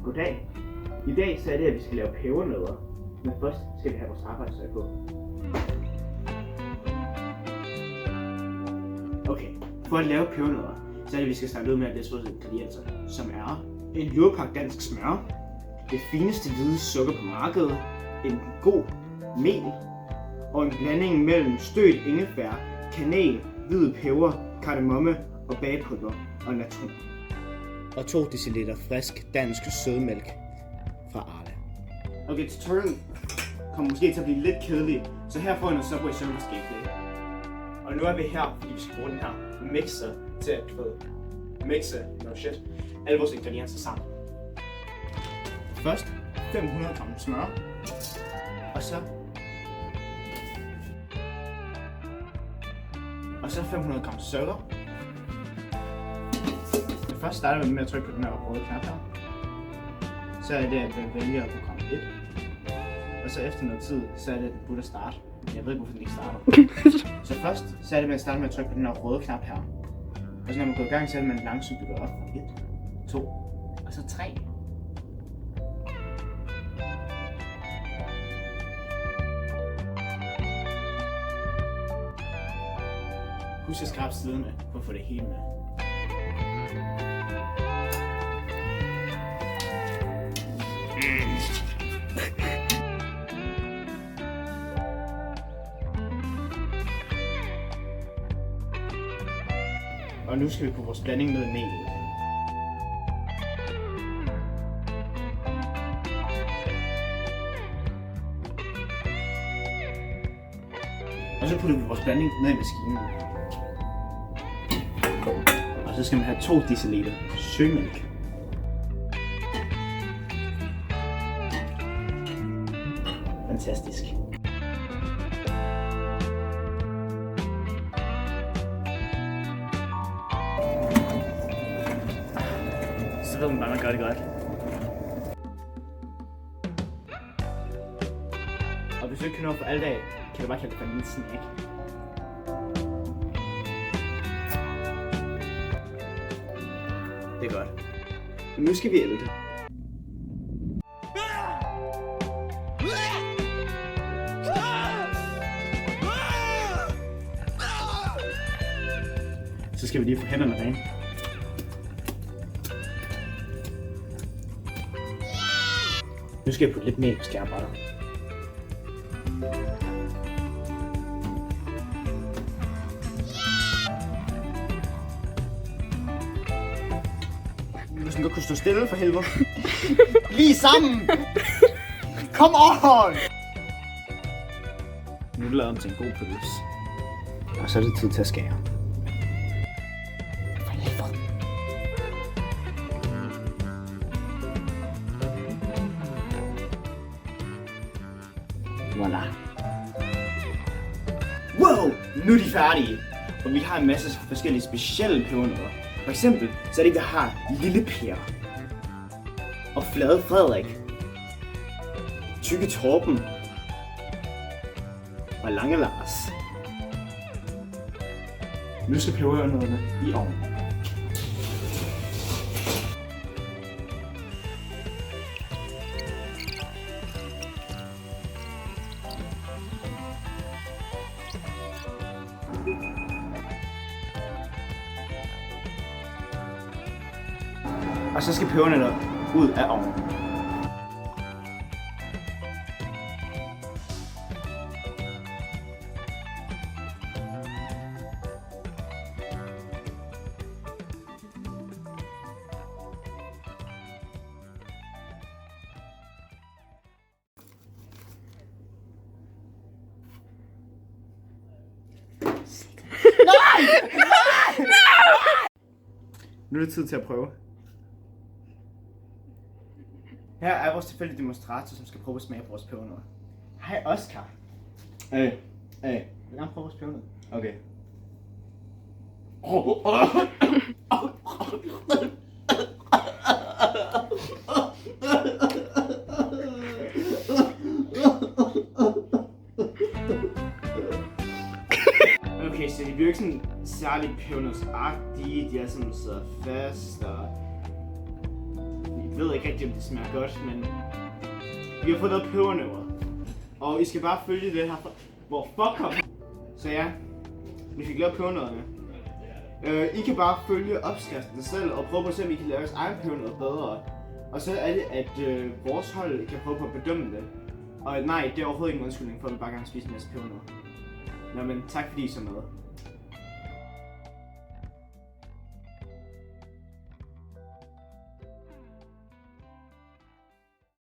Goddag. I dag så er det, at vi skal lave pebernødder. Men først skal vi have vores arbejdstøj på. Okay, for at lave pebernødder, så er det, at vi skal starte ud med at læse vores ingredienser, som er en lurpak dansk smør, det fineste hvide sukker på markedet, en god mel og en blanding mellem stødt ingefær, kanel, hvid peber, kardemomme og bagepulver og natron. Og 2 dl frisk dansk sødmælk fra Arla. Okay, tutorialen kommer måske til at blive lidt kedelig, så her får jeg noget Subway Surfers gameplay. Og nu er vi her, fordi vi skal bruge den her mixer til at mixe alle vores ingredienser sammen. Først 500 gram smør, og så 500 gram sukker. Først starter vi med at trykke på den her røde knap her. Så er det, at vi vælger program 1. Og så efter noget tid, så er det, at den burde starte. Jeg ved ikke, hvorfor den ikke starter. Så først, så er det med at starte med at trykke på den her røde knap her. Og så når man går i gang, så er det, at man langsomt bygger op fra 1, 2, og så 3. Husk at skrabe siderne for at få det hele med. Og nu skal vi på vores blanding ned i melet. Og så putter vi vores blanding ned i maskinen. Og så skal man have 2 dl sødmælk. Fantastisk. Så ved man bare, at man gør det godt. Og hvis du ikke kan nå for alle dage, kan du bare kalde det for en lille snack. Det er godt. Men nu skal vi ælde det. Så skal vi lige få hænderne rene. Nu skal jeg putte lidt mel på skærebrætter. Hvis den godt kunne stå stille for helvede. Lige sammen! Come on! Nu er det lavet om til en god pølse. Og så er det tid til at skære. For helvede. Voilà. Wow! Nu er de færdige. Og vi har en masse forskellige specielle pebernødder. For eksempel, så er det, vi har Lille Per og Flade Frederik, Tykke Torben og Lange Lars. Nu skal pebernødderne i ovnen. Og så skal pebernødder ud af ovnen. Nej! Nu er det tid til at prøve. Her er vores tilfældige demonstrator, som skal prøve at smage på vores pebernødder. Hej Oscar. Vil du gerne prøve vores pebernødder? Okay. Okay, så de bliver ikke sådan særlig pebernødsagtige. De er sådan så fast og ved ikke rigtig, om det smager godt, men vi har fået noget pebernødder. Og I skal bare følge det her. Hvor fuck kom. Så ja, vi fik lavet pebernødderne. I kan bare følge opskriften selv og prøve på at se, om I kan lave jeres egen pebernødder bedre. Og så er det, at vores hold kan prøve på at bedømme det. Og nej, det er overhovedet ikke en undskyldning for, at vi bare gerne spiser en masse pebernødder. Nå, men tak fordi I så med.